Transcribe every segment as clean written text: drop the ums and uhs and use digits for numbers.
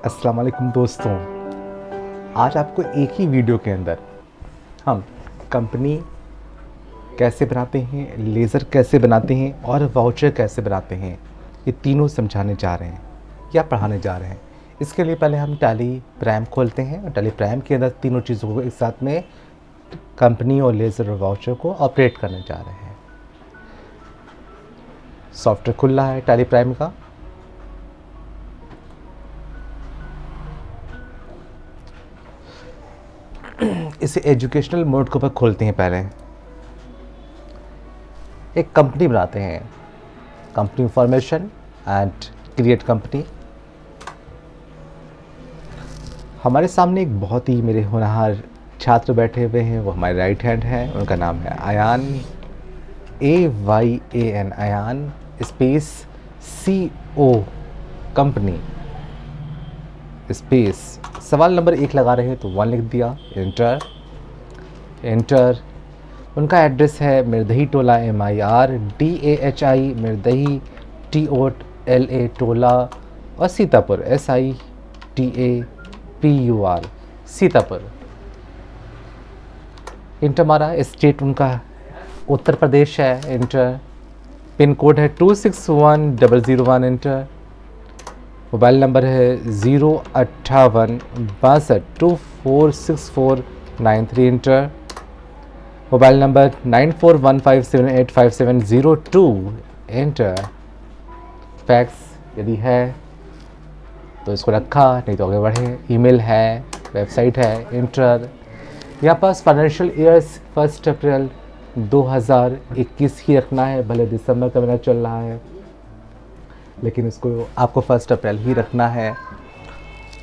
अस्सलाम वालेकुम दोस्तों, आज आपको एक ही वीडियो के अंदर हम कंपनी कैसे बनाते हैं, लेज़र कैसे बनाते हैं और वाउचर कैसे बनाते हैं, ये तीनों समझाने जा रहे हैं या पढ़ाने जा रहे हैं। इसके लिए पहले हम टैली प्राइम खोलते हैं और टैली प्राइम के अंदर तीनों चीज़ों को एक साथ में कंपनी और लेज़र और वाउचर को ऑपरेट करने जा रहे हैं। सॉफ्टवेयर खुल रहा है टैली प्राइम का। इसे एजुकेशनल मोड के ऊपर खोलते हैं। पहले एक कंपनी बनाते हैं, company information and create company. हमारे सामने एक बहुत ही मेरे होनहार छात्र बैठे हुए हैं, वो हमारे राइट हैंड हैं। उनका नाम है Ayan, AYAN, Ayan space CO company space. सवाल नंबर 1 लगा रहे हैं तो 1 लिख दिया, एंटर एंटर। उनका एड्रेस है मिर्दही टोला MIR DAHI मिर्दही TOLA टोला और सीतापुर SITAPUR सीतापुर। इंटर मारा। स्टेट उनका उत्तर प्रदेश है, एंटर। पिन कोड है 261001, एंटर। मोबाइल नंबर है 05862246493, inter. Mobile number 9415785702, enter. Fax यदि है तो इसको रखा, नहीं तो आगे बढ़े। ईमेल है, वेबसाइट है, इंटर। यहाँ पास फाइनेंशियल ईयर्स 1 अप्रैल 2021 ही रखना है, भले दिसंबर का महीना चल रहा है लेकिन इसको आपको 1 अप्रैल ही रखना है।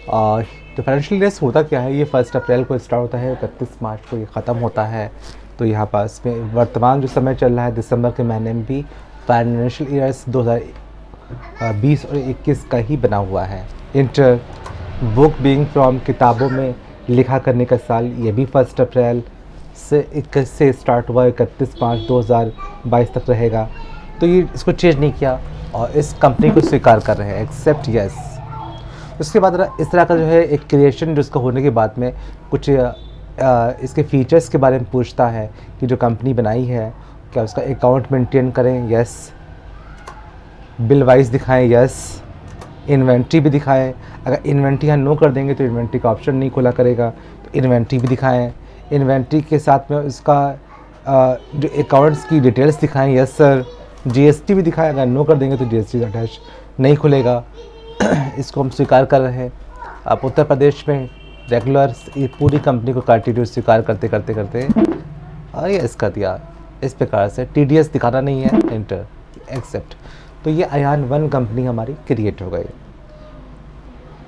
और तो फाइनेंशियल ईयर्स होता क्या है, ये 1 अप्रैल को स्टार्ट होता है, 31 मार्च को ये ख़त्म होता है। तो यहाँ पास में वर्तमान जो समय चल रहा है दिसंबर के महीने में भी फाइनेंशियल ईयर्स 2020 और 21 का ही बना हुआ है। इंटर। बुक बीइंग फ्रॉम किताबों में लिखा करने का साल, ये भी 1 अप्रैल से 21 से स्टार्ट हुआ, 31 मार्च 2022 तक रहेगा। तो ये इसको चेंज नहीं किया और इस कंपनी को स्वीकार कर रहे हैं, एक्सेप्ट यस। उसके बाद इस तरह का जो है एक क्रिएशन जिसका होने के बाद में कुछ इसके फीचर्स के बारे में पूछता है कि जो कंपनी बनाई है क्या उसका अकाउंट मेंटेन करें, यस। बिल वाइज दिखाएं, यस। इन्वेंट्री भी दिखाएं। अगर इन्वेंट्री यहाँ नो कर देंगे तो इन्वेंट्री का ऑप्शन नहीं खुला करेगा, तो इन्वेंट्री भी दिखाएं। इन्वेंट्री के साथ में उसका जो अकाउंट्स की डिटेल्स दिखाएं, यस सर। GST भी दिखाएं, अगर नो कर देंगे तो GST अटैच नहीं खुलेगा। इसको हम स्वीकार कर रहे हैं। आप उत्तर प्रदेश में रेगुलर ये पूरी कंपनी को कंटिन्यू स्वीकार करते करते करते और यस कर दिया। इस प्रकार से TDS दिखाना नहीं है, एंटर, एक्सेप्ट। तो ये अयान 1 कंपनी हमारी क्रिएट हो गई।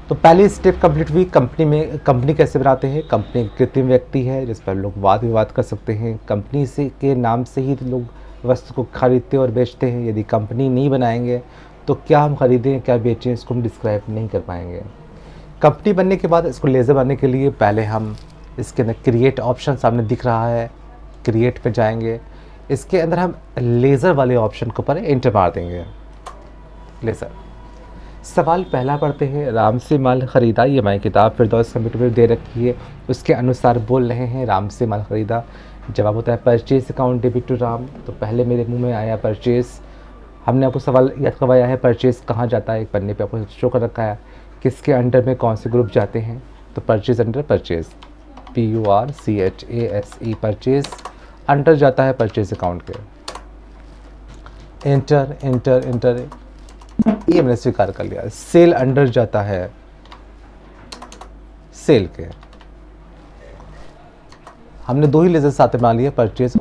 तो पहली स्टेप कंप्लीट हुई। कंपनी कैसे बनाते हैं। कंपनी एक कृत्रिम व्यक्ति है जिस पर लोग वाद विवाद कर सकते हैं। कंपनी से के नाम से ही लोग वस्तु को खरीदते और बेचते हैं। यदि कंपनी नहीं बनाएंगे तो क्या हम खरीदें क्या बेचें, इसको हम डिस्क्राइब नहीं कर पाएंगे। कंपनी बनने के बाद इसको लेज़र बनने के लिए पहले हम इसके अंदर क्रिएट ऑप्शन सामने दिख रहा है, क्रिएट पे जाएंगे। इसके अंदर हम लेज़र वाले ऑप्शन के ऊपर एंटर मार देंगे, लेज़र। सवाल पहला पढ़ते हैं, राम से माल ख़रीदा। ये हमारी किताब फिरदौस कंप्यूटर में दे रखी है, उसके अनुसार बोल रहे हैं राम से माल ख़रीदा। जवाब होता है purchase account debit to Ram. तो पहले मेरे मुंह में आया परचेज़। हमने आपको सवाल याद करवाया है परचेज़ कहाँ जाता है, एक पन्ने पे आपको शो कर रखा है किसके अंडर में कौन से ग्रुप जाते हैं। तो purchase under purchase, PURCHASE purchase under जाता है परचेज़ अकाउंट के। एंटर एंटर एंटर, ये मैंने स्वीकार कर लिया। सेल अंडर जाता है सेल के। हमने 2 ही लेज़र साथ बना लिए, परचेज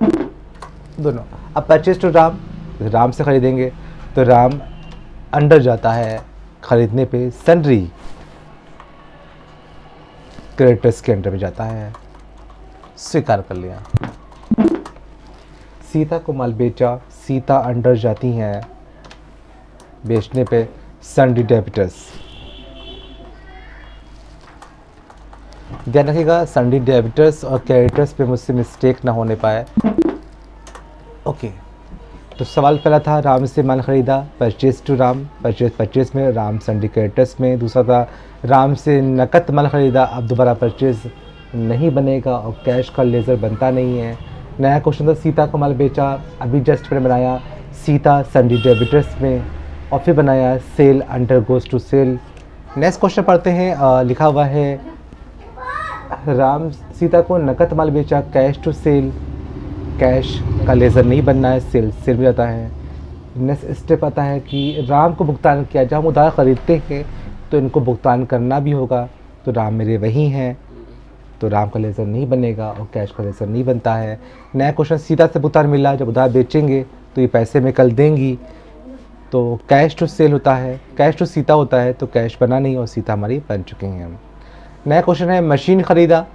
दोनों। अब परचेज टू राम, राम से खरीदेंगे तो राम अंडर जाता है खरीदने पे सन्ड्री क्रेडिटर्स के अंडर में जाता है, स्वीकार कर लिया। सीता को माल बेचा, सीता अंडर जाती हैं बेचने पे सन्ड्री डेबिटर्स। ध्यान रखिएगा सन्ड्री डेबिटर्स और क्रेडिटर्स पे मुझसे मिस्टेक ना होने पाए। ओके, तो सवाल पहला था राम से माल ख़रीदा, परचेज टू राम, परचेज में राम सिंडिकेटर्स में। दूसरा था राम से नकद माल ख़रीदा, अब दोबारा परचेज नहीं बनेगा और कैश का लेज़र बनता नहीं है। नया क्वेश्चन था सीता को माल बेचा, अभी जस्ट मैंने बनाया सीता सन्डी डेबिटर्स में, और फिर बनाया sale under goes to sale. Next question पढ़ते हैं। लिखा हुआ है राम सीता को नकद माल बेचा, कैश टू सेल, कैश का लेज़र नहीं बनना है, सेल सेल में जाता है। नेक्स्ट स्टेप आता है कि राम को भुगतान किया, जब हम उधार ख़रीदते हैं तो इनको भुगतान करना भी होगा, तो राम मेरे वही हैं, तो राम का लेज़र नहीं बनेगा और कैश का लेज़र नहीं बनता है। नया क्वेश्चन सीता से भुगतान मिला, जब उधार बेचेंगे तो ये पैसे में कल देंगी, तो कैश टू सेल होता है, कैश टू सीता होता है, तो कैश बना नहीं और सीता हमारी बन चुकी हैं हम। नया क्वेश्चन है मशीन ख़रीदा,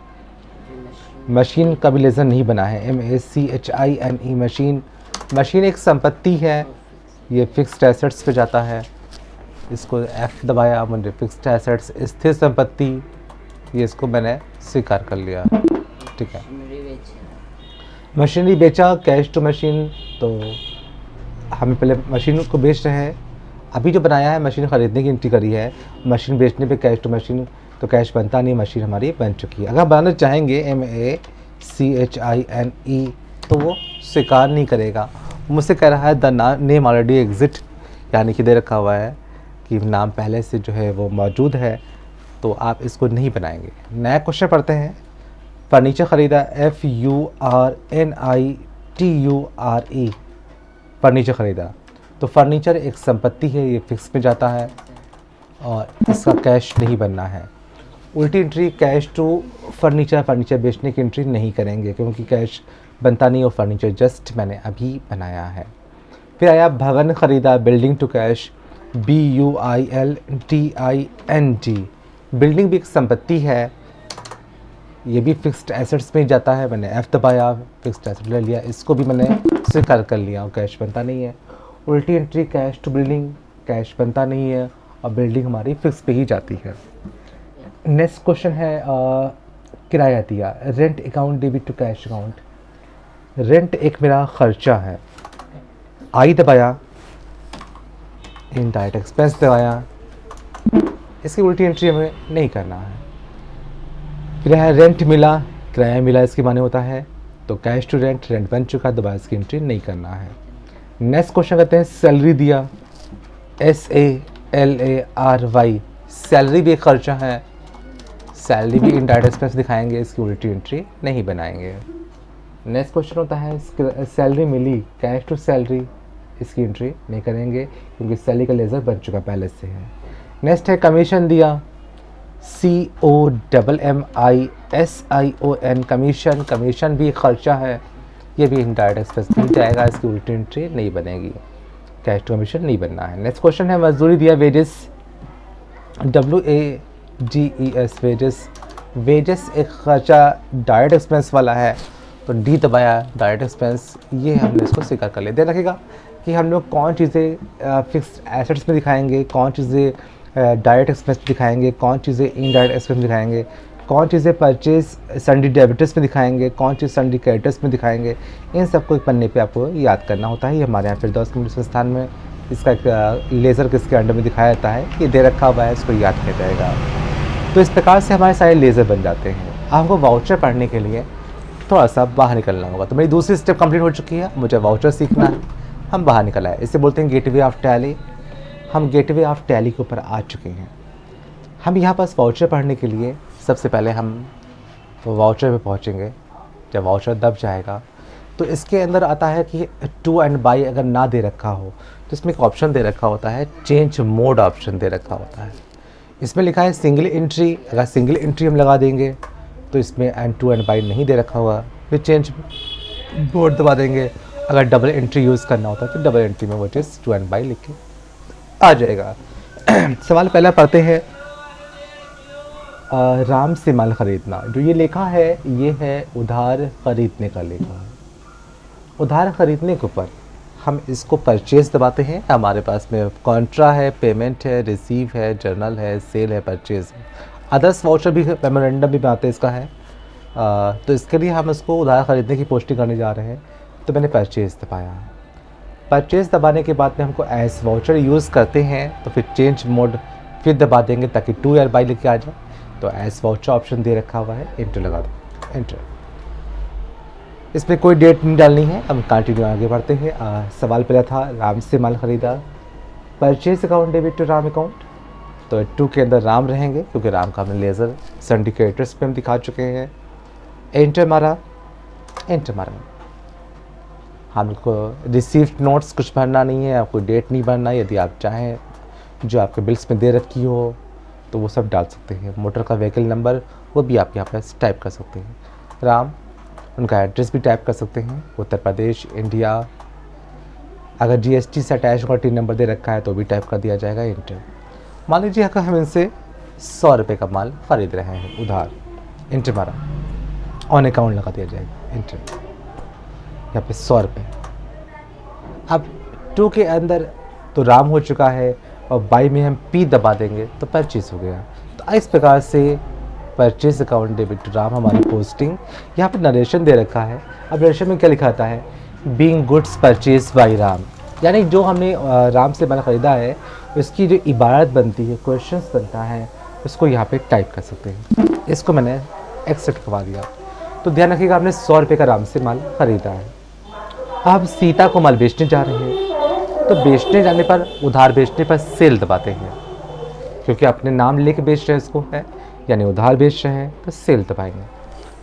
मशीन का भी लेज़र नहीं बना है, MACHINE मशीन। मशीन एक संपत्ति है, ये फिक्स्ड एसेट्स पे जाता है, इसको F दबाया मैंने, फिक्स्ड एसेट्स स्थिर संपत्ति, ये इसको मैंने स्वीकार कर लिया, ठीक है। मशीनरी बेचा, कैश टू मशीन, तो हमें पहले मशीन को बेच रहे हैं, अभी जो बनाया है मशीन ख़रीदने की एंट्री करी है, मशीन बेचने पे कैश टू मशीन, तो कैश बनता नहीं, मशीन हमारी बन चुकी है। अगर बनाना चाहेंगे MACHINE तो वो स्वीकार नहीं करेगा, मुझसे कह रहा है द नेम ऑलरेडी एग्जिट, यानी कि दे रखा हुआ है कि नाम पहले से जो है वो मौजूद है, तो आप इसको नहीं बनाएंगे। नया क्वेश्चन पढ़ते हैं। फर्नीचर ख़रीदा, FURNITURE, फर्नीचर ख़रीदा, तो फर्नीचर एक संपत्ति है, ये फिक्स में जाता है और इसका कैश नहीं बनना है। उल्टी entry cash to furniture, furniture बेचने की एंट्री नहीं करेंगे क्योंकि कैश बनता नहीं और फर्नीचर जस्ट मैंने अभी बनाया है। फिर आया भवन ख़रीदा, building to cash, BUILDING, building भी एक संपत्ति है, ये भी फिक्स्ड एसेट्स में जाता है, मैंने F दबाया, फिक्स्ड एसेट ले लिया, इसको भी मैंने स्वीकार कर लिया और कैश बनता नहीं है। उल्टी entry cash to building, cash बनता नहीं है और बिल्डिंग हमारी फिक्स पे ही जाती है। नेक्स्ट क्वेश्चन है किराया दिया, rent account debit to cash account, rent एक मेरा खर्चा है, I दबाया, इनडायरेक्ट एक्सपेंस दबाया, इसकी उल्टी एंट्री हमें नहीं करना है। फिर है रेंट मिला, किराया मिला, इसके माने होता है, तो कैश टू रेंट, रेंट बन चुका, दोबारा इसकी एंट्री नहीं करना है। नेक्स्ट क्वेश्चन करते हैं सैलरी दिया, SALARY, सैलरी भी एक खर्चा है, सैलरी भी इनडायरेक्ट एक्सपेंस दिखाएंगे, इसकी उल्टी एंट्री नहीं बनाएंगे। नेक्स्ट क्वेश्चन होता है सैलरी मिली, कैश टू सैलरी, इसकी एंट्री नहीं करेंगे क्योंकि सैलरी का लेज़र बन चुका पहले से है। नेक्स्ट है कमीशन दिया, COMMISION, कमीशन, कमीशन भी एक खर्चा है, ये भी इनडायरेक्ट एक्सपेंस नहीं जाएगा, इसकी उल्टी एंट्री नहीं बनेगी, कैश टू कमीशन नहीं बनना है। नेक्स्ट क्वेश्चन है मजदूरी दिया, वेजेस, WAGES, वेजेस, वेजेस एक खर्चा डायरेक्ट एक्सपेंस वाला है, तो D दबाया, डायरेक्ट एक्सपेंस, ये हमने इसको स्वीकार कर लिया। ध्यान रखिएगा कि हम लोग कौन चीज़ें फिक्स्ड एसेट्स में दिखाएंगे, कौन चीज़ें डायरेक्ट एक्सपेंस दिखाएंगे, कौन चीज़ें इनडायरेक्ट एक्सपेंस दिखाएंगे, कौन चीज़ें परचेज सन्डी डेबिटर्स में दिखाएंगे, कौन चीज़ सन्डी क्रेडिटर्स में दिखाएंगे, इन सबको एक पन्ने पे आपको याद करना होता है। ये हमारे यहाँ फिरदौस कंप्यूटर संस्थान में इसका एक लेज़र किसके अंडर में दिखाया जाता है, ये दे रखा हुआ है, इसको याद किया जाएगा। तो इस प्रकार से हमारे सारे लेज़र बन जाते हैं। आपको वाउचर पढ़ने के लिए थोड़ा सा बाहर निकलना होगा, तो मेरी दूसरी स्टेप कंप्लीट हो चुकी है, मुझे वाउचर सीखना है, हम बाहर निकल आए, इसे बोलते हैं गेटवे ऑफ टैली। हम गेटवे ऑफ टैली के ऊपर आ चुके हैं। हम यहाँ पास वाउचर पढ़ने के लिए सबसे पहले हम वाउचर पे पहुँचेंगे। जब वाउचर दब जाएगा तो इसके अंदर आता है कि टू एंड बाई अगर ना दे रखा हो तो इसमें एक ऑप्शन दे रखा होता है, चेंज मोड ऑप्शन दे रखा होता है। इसमें लिखा है सिंगल एंट्री, अगर सिंगल एंट्री हम लगा देंगे तो इसमें एंड टू एंड बाई नहीं दे रखा हुआ, फिर चेंज मोड दबा देंगे। अगर डबल एंट्री यूज़ करना होता है तो डबल एंट्री में वो चीज़ टू एंड बाई लिख के आ जाएगा। सवाल पहला पढ़ते हैं, राम से माल ख़रीदना। जो ये लिखा है ये है उधार ख़रीदने का लिखा है। उधार ख़रीदने के ऊपर हम इसको परचेज़ दबाते हैं। हमारे पास में कॉन्ट्रा है, पेमेंट है, रिसीव है, जर्नल है, सेल है, परचेज़ है, अदर्स वाउचर भी, मेमोरेंडम भी बनाते हैं इसका है। तो इसके लिए हम इसको उधार ख़रीदने की पुष्टि करने जा रहे हैं, तो मैंने परचेज़ दबाया। परचेज दबाने के बाद में हमको एज वाउचर यूज़ करते हैं तो फिर चेंज मोड फिर दबा देंगे ताकि टू या बाई लेके आ जाए। तो एज वाउचर ऑप्शन दे रखा हुआ है, एंटर लगा दो, एंटर। इसमें कोई डेट नहीं डालनी है। हम कंटिन्यू आगे बढ़ते हैं। सवाल पहला था राम से माल खरीदा, purchase account debit to Ram account. तो टू के अंदर राम रहेंगे क्योंकि राम का हमने लेज़र सिंडिकेटर्स पे हम दिखा चुके हैं। एंटर मारा, एंटर मारा। हमको रिसीव्ड नोट्स कुछ भरना नहीं है, आपको डेट नहीं भरना। यदि आप चाहें जो आपके बिल्स में दे रखी हो तो वो सब डाल सकते हैं। मोटर का व्हीकल नंबर वो भी आप यहाँ पर टाइप कर सकते हैं। राम, उनका एड्रेस भी टाइप कर सकते हैं, उत्तर प्रदेश, इंडिया। अगर जीएसटी से अटैच का टीन नंबर दे रखा है तो भी टाइप कर दिया जाएगा, इंटर। मान लीजिए अगर हम इनसे 100 रुपये का माल खरीद रहे हैं उधार, इंटर मारा, ऑन अकाउंट लगा दिया जाएगा, इंटर। यहाँ पे 100 रुपये। अब टू के अंदर तो राम हो चुका है और बाई में हम पी दबा देंगे तो परचेज हो गया। तो इस प्रकार से purchase account debit to Ram हमारी पोस्टिंग। यहाँ पे नरेशन दे रखा है। अब नरेशन में क्या लिखा था है, being goods purchase by Ram, यानी जो हमने राम से माल ख़रीदा है उसकी जो इबारत बनती है, क्वेश्चंस बनता है, उसको यहाँ पे टाइप कर सकते हैं। इसको मैंने एक्सेप्ट करवा दिया। तो ध्यान रखिएगा, आपने 100 रुपये का राम से माल ख़रीदा है। अब सीता को माल बेचने जा रहे हैं तो बेचने जाने पर, उधार बेचने पर सेल दबाते हैं क्योंकि अपने नाम लेके बेच रहे हैं इसको, है यानी उधार बेच रहे हैं तो सेल दबाएंगे।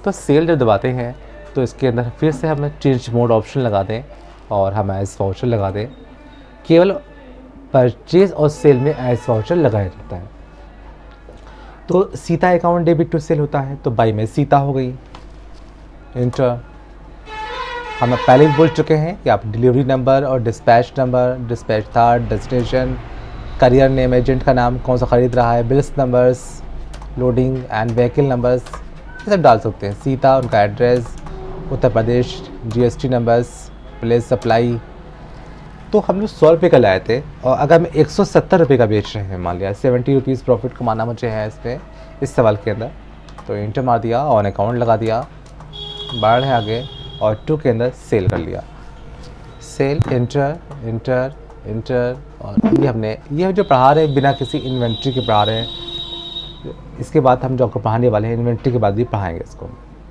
तो सेल जब दबाते हैं तो इसके अंदर फिर से हम चेंज मोड ऑप्शन लगा दें और हम एज वाउचर लगा दें। केवल परचेज और सेल में एज वाउचर लगाया जाता है। तो Sita account debit to sale होता है तो बाई में सीता हो गई, इंटर। हम पहले भी बोल चुके हैं कि आप डिलीवरी नंबर और डिस्पैच नंबर, डिस्पैच था, डेस्टिनेशन, करियर नेम, एजेंट का नाम, कौन सा ख़रीद रहा है, bills numbers, loading and vehicle numbers, ये सब डाल सकते हैं। सीता, उनका address, Uttar Pradesh, GST numbers, place supply. तो हम लोग 100 रुपये का लाए थे और अगर हम 170 रुपये का बेच रहे हैं, मान लिया 70 रुपीज़ प्रॉफिट कमाना मुझे है इसमें, इस सवाल के अंदर, तो इंटर मार दिया, ऑन अकाउंट लगा दिया, बढ़ है आगे और टू के अंदर सेल कर लिया, सेल, इंटर, इंटर, इंटर। और ये हमने, ये जो पढ़ा रहे हैं बिना किसी इन्वेंट्री के पढ़ा रहे हैं। इसके बाद हम जो आपको पढ़ाने वाले हैं इन्वेंट्री के बाद भी पढ़ाएंगे इसको।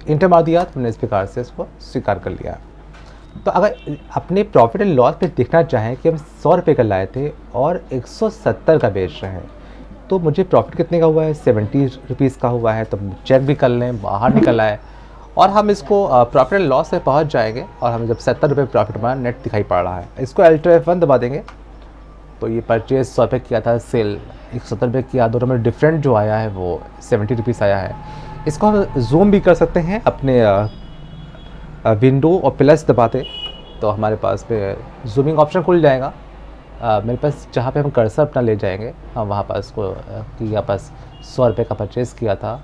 इंटर मार दिया तो हमने इस प्रकार से इसको स्वीकार कर लिया। तो अगर अपने प्रॉफिट एंड लॉस पे देखना चाहें कि हम 100 रुपये का लाए थे और 170 का बेच रहे हैं तो मुझे प्रॉफिट कितने का हुआ है, 70 रुपीज़ का हुआ है। तो चेक भी कर लें, बाहर निकल आए और हम इसको प्रॉफिट एंड लॉस से पहुंच जाएंगे और हमें जब 70 रुपये प्रॉफिट हमारा नेट दिखाई पड़ रहा है, इसको Alt F1 दबा देंगे तो ये परचेज 100 रुपये किया था, सेल 170 रुपये किया, दोनों में डिफरेंट जो आया है वो 70 रुपीज़ आया है। इसको हम जूम भी कर सकते हैं अपने विंडो और प्लस दबाते तो हमारे पास पे जूमिंग ऑप्शन खुल जाएगा। मेरे पास जहाँ पे हम कर्सर अपना ले जाएंगे, हम वहाँ पास को यहाँ पास 100 रुपये का परचेज़ किया था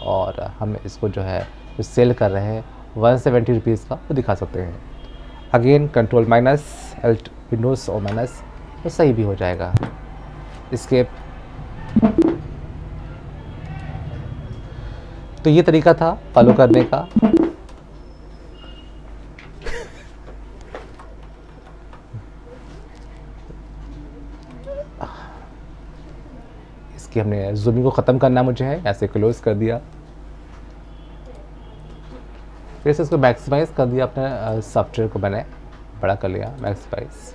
और हम इसको जो है जो सेल कर रहे हैं 170 रुपीज़ का, वो दिखा सकते हैं। Again control minus, Alt Windows और माइनस, तो सही भी हो जाएगा। एस्केप। तो ये तरीका था फॉलो करने का। इसकी हमने जूमिंग को ख़त्म करना मुझे है, ऐसे क्लोज कर दिया, फिर से इसको मैक्सिमाइज कर दिया, अपने सॉफ्टवेयर को मैंने बड़ा कर लिया, मैक्सिमाइज।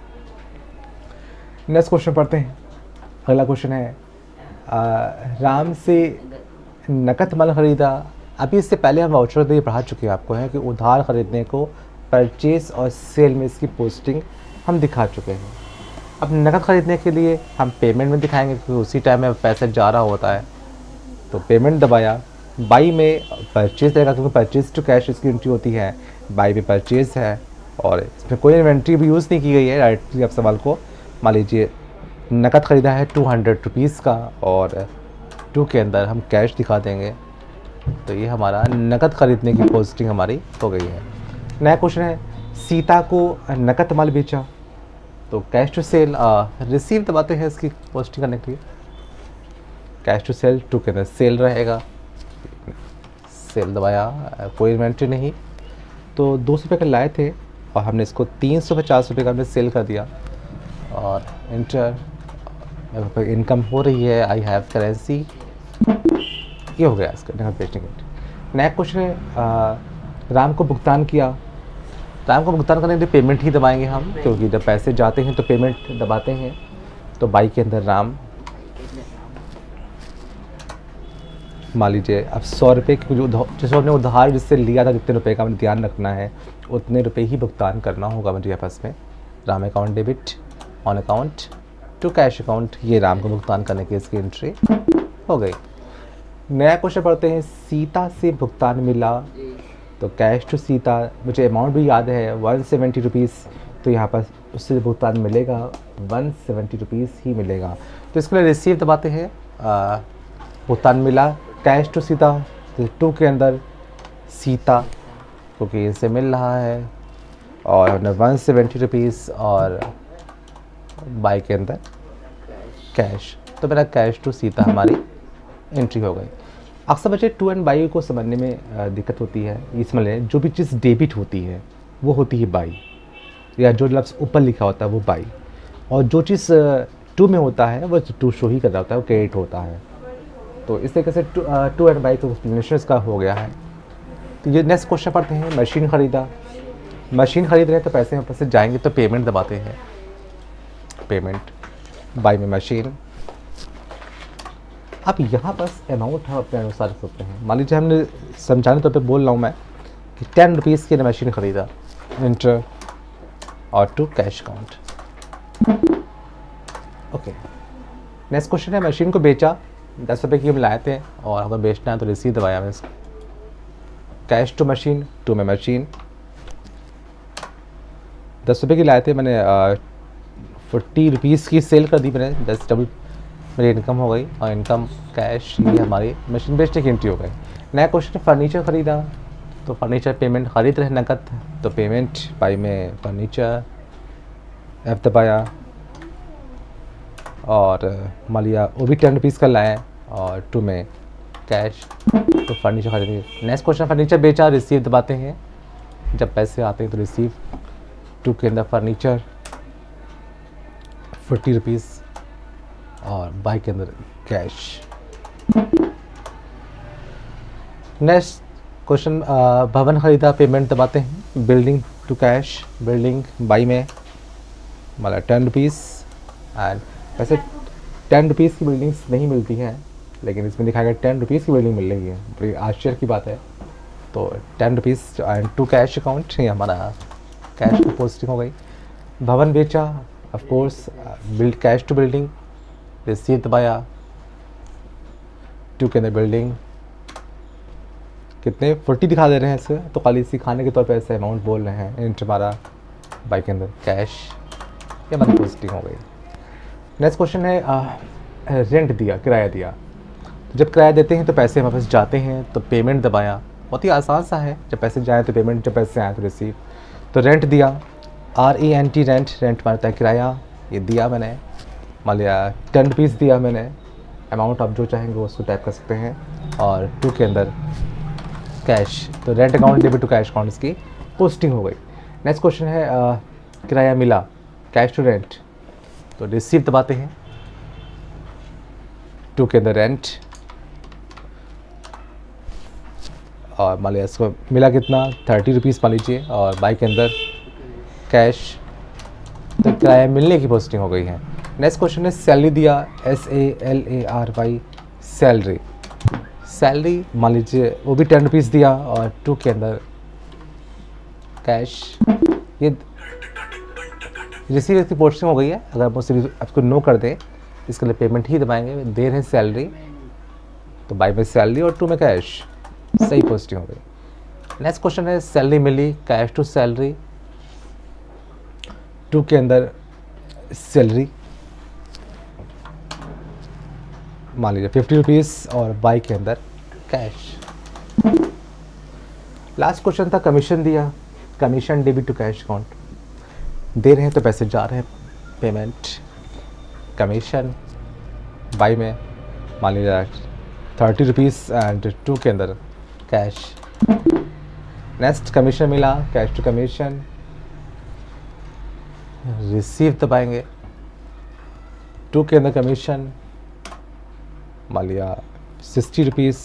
नेक्स्ट क्वेश्चन पढ़ते हैं। अगला क्वेश्चन है राम से नकद माल खरीदा। अभी इससे पहले हम वाउचर तो ये पढ़ा चुके हैं आपको, है कि उधार खरीदने को परचेज और सेल में इसकी पोस्टिंग हम दिखा चुके हैं। अब नकद खरीदने के लिए हम पेमेंट में दिखाएंगे क्योंकि उसी टाइम में पैसा जा रहा होता है। तो पेमेंट दबाया, बाई में परचेज देगा क्योंकि परचेज टू कैश इसकी एंट्री होती है, बाई में परचेज है और इसमें कोई इन्वेंट्री भी यूज़ नहीं की गई है। डायरेक्टली आप सवाल को मान लीजिए नकद ख़रीदा है 200 रुपीज़ का और टू के अंदर हम कैश दिखा देंगे तो ये हमारा नकद ख़रीदने की पोस्टिंग हमारी हो गई है। नया क्वेश्चन है सीता को नकद माल बेचा, तो कैश टू सेल रिसीव दबाते हैं इसकी पोस्टिंग करने के लिए। कैश टू सेल टू के अंदर सेल रहेगा, सेल दबाया, कोई इन्वेंट्री नहीं। तो 200 रुपये का लाए थे और हमने इसको 350 रुपये का हमने सेल कर दिया और इंटर, इनकम हो रही है, आई हैव करेंसी, ये हो गया इसका नेगोशिएशन। नेक्स्ट क्वेश्चन है राम को भुगतान किया। राम को भुगतान करने के लिए पेमेंट ही दबाएंगे हम, क्योंकि जब पैसे जाते हैं तो पेमेंट दबाते हैं। तो बाई के अंदर राम, मान लीजिए अब 100 रुपये की जैसे हमने उधार जिससे लिया था, जितने रुपए का हमें ध्यान रखना है उतने रुपए ही भुगतान करना होगा मुझे आपस में। Ram account debit on account to cash account, ये राम को भुगतान करने की इसकी एंट्री हो गई। नया क्वेश्चन पढ़ते हैं, सीता से भुगतान मिला, तो कैश टू सीता, मुझे अमाउंट भी याद है 170 रुपीज़, तो यहाँ पर उससे भुगतान मिलेगा 170 रुपीज़ ही मिलेगा। तो इसके लिए रिसीव दबाते हैं, भुगतान मिला कैश टू सीता, तो टू के अंदर सीता क्योंकि इनसे मिल रहा है, और 170 रुपीज़, और बाई के अंदर कैश, तो मेरा कैश टू सीता हमारी एंट्री हो गई। अक्सर बच्चे टू एंड बाई को समझने में दिक्कत होती है। इसमें जो भी चीज़ डेबिट होती है वो होती है बाई, या जो लफ्ज़ ऊपर लिखा होता है वो बाई, और जो चीज़ टू में होता है वो टू शो ही कर रहा होता है, वो क्रेडिट होता है। तो इस तरीके से टू एंड बाई को एक्सप्लेनेशन का हो गया है। तो ये नेक्स्ट क्वेश्चन पढ़ते हैं, मशीन ख़रीदा। मशीन ख़रीद रहे हैं तो पैसे वापस से जाएंगे, तो पेमेंट दबाते हैं, पेमेंट बाई में मशीन। अब यहाँ बस अमाउंट हम अपने अनुसार रख सकते हैं। मान लीजिए हमने समझाने तौर पे बोल रहा हूँ मैं कि 10 रुपीज़ की मशीन ख़रीदा, इंटर और to cash account. Okay, next question है, मशीन को बेचा, 10 रुपये की हम लाए थे और अगर बेचना है तो रिसीव दबाया मैंने, कैश टू मशीन, टू में मशीन, 10 रुपये की लाए थे मैंने, 40 रुपीज़ की सेल कर दी मैंने, 10 डबल मेरी इनकम हो गई, और इनकम कैश, ये हमारी मशीन बेचने की एंट्री हो गई। नया क्वेश्चन है, फर्नीचर ख़रीदा, तो फर्नीचर पेमेंट खरीद रहे नकद, तो पेमेंट बाई में फर्नीचर, एफ दबाया, और मान लिया वो भी 10 रुपीज़ का लाए, और टू में कैश, तो फर्नीचर खरीदेंगे। नेक्स्ट क्वेश्चन, फर्नीचर बेचा, रिसीव दबाते हैं, जब पैसे आते हैं तो रिसीव, टू के अंदर फर्नीचर 40 रुपीज़, और बाई के अंदर कैश। नेक्स्ट क्वेश्चन, भवन खरीदा, पेमेंट दबाते हैं, building to cash, building buy में मतलब 10 रुपीज़, एंड वैसे 10 रुपीज़ की बिल्डिंग्स नहीं मिलती हैं, लेकिन इसमें दिखाया गया 10 रुपीज़ की बिल्डिंग मिल रही है, बड़ी आश्चर्य की बात है। तो 10 rupees and to cash account, ये हमारा कैश की पोस्टिंग हो गई। भवन बेचा, of course build cash to building, receive दबाया, टू के अंदर बिल्डिंग, कितने 40 दिखा दे रहे हैं इससे, तो खाली सिखाने के तौर पर ऐसे अमाउंट बोल रहे हैं, इंटर मारा, बाई के अंदर कैश, ये हमारी पोस्टिंग हो गई। नेक्स्ट क्वेश्चन है, रेंट दिया, किराया दिया, तो जब किराया देते हैं तो पैसे वापस जाते हैं, तो पेमेंट दबाया, बहुत ही आसान सा है, जब पैसे जाए तो पेमेंट, जब पैसे आए तो रिसीव। तो रेंट दिया, RENT रेंट, रेंट मारता है किराया, ये दिया मैंने, मान लिया 10 रुपीज़ दिया मैंने, अमाउंट आप जो चाहेंगे वो उसको टाइप कर सकते हैं, और टू के अंदर कैश, तो rent account debit to cash account इसकी पोस्टिंग हो गई। नेक्स्ट क्वेश्चन है, किराया मिला, कैश टू रेंट, तो रिसीव दबाते हैं, टू के अंदर रेंट, और मान लिया इसको मिला कितना 30 रुपीज़ मान लीजिए, और बाई के अंदर कैश, तो किराया मिलने की पोस्टिंग हो गई है। नेक्स्ट क्वेश्चन है, सैलरी दिया, SALARY, सैलरी, सैलरी मान लीजिए वो भी 10 रुपीज़ दिया, और टू के अंदर कैश, ये रिसीव की पोस्टिंग हो गई है। अगर आप मुझसे आपको नो कर दें, इसके लिए पेमेंट ही दबाएंगे, दे रहे हैं सैलरी, तो बाई में सैलरी और टू में कैश, सही पोस्टिंग हो गई। नेक्स्ट क्वेश्चन है, सैलरी मिली, कैश टू सैलरी, टू के अंदर सैलरी, मान लीजिए 50 रुपीज़, और बाई के अंदर कैश। लास्ट क्वेश्चन था, कमीशन दिया, commission debit to cash account, दे रहे हैं तो पैसे जा रहे हैं, पेमेंट कमीशन, बाई में मान लीजिए 30 रुपीज़, एंड टू के अंदर कैश। नेक्स्ट कमीशन मिला, कैश टू कमीशन, रिसीव दबाएंगे, 2 के अंदर कमीशन, मान लिया 60 रुपीज़,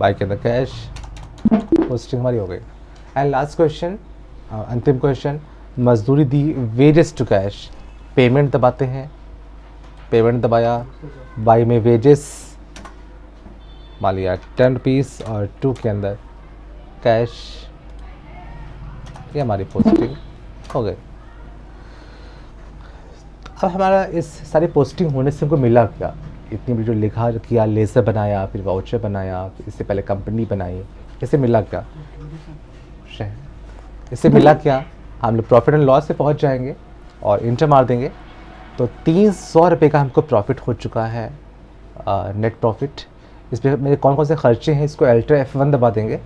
बाई के अंदर कैश, पोस्टिंग हमारी हो गई। एंड लास्ट क्वेश्चन, अंतिम क्वेश्चन, मजदूरी दी, वेजेस टू कैश, पेमेंट दबाते हैं, पेमेंट दबाया, बाई में वेजेस, मान लिया 10 रुपीज़ और 2 के अंदर कैश, ये हमारी पोस्टिंग हो गई। अब हमारा इस सारी पोस्टिंग होने से हमको मिला क्या? इतनी बड़ी जो लिखा किया, लेज़र बनाया, फिर वाउचर बनाया, इससे पहले कंपनी बनाई, इससे मिला क्या? इससे मिला क्या? हम लोग प्रॉफिट एंड लॉस से पहुंच जाएंगे और इंटर मार देंगे तो 300 रुपये का हमको प्रॉफिट हो चुका है, नेट प्रॉफिट। इस पर मेरे कौन कौन से खर्चे हैं, इसको अल्ट्रा F1 दबा देंगे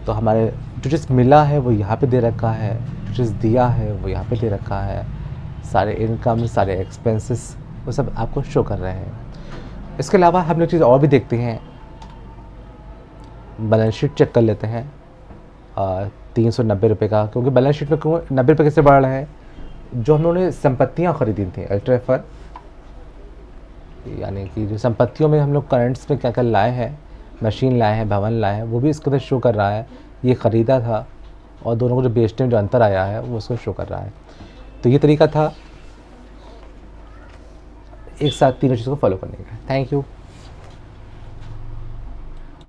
तो हमारे जो चीज़ मिला है वो यहाँ पे दे रखा है, जो चीज़ दिया है वो यहाँ पे दे रखा है, सारे इनकम, सारे एक्सपेंसेस वो सब आपको शो कर रहे हैं। इसके अलावा हम लोग चीज़ और भी देखते हैं, बैलेंस शीट चेक कर लेते हैं 390 रुपये का, क्योंकि बैलेंस शीट में क्यों 90 रुपये कैसे बढ़ रहे हैं? जो हम लोगों ने संपत्तियाँ खरीदी थी अल्ट्रा F1, यानी कि जो संपत्तियों में हम लोग करंट्स में क्या क्या लाए हैं, मशीन लाए हैं, भवन लाए हैं, वो भी इसके अंदर शो कर रहा है। ये ख़रीदा था और दोनों को जो बेचने में जो अंतर आया है वो उसको शो कर रहा है। तो ये तरीका था एक साथ तीनों चीज़ों को फॉलो करने का। Thank you.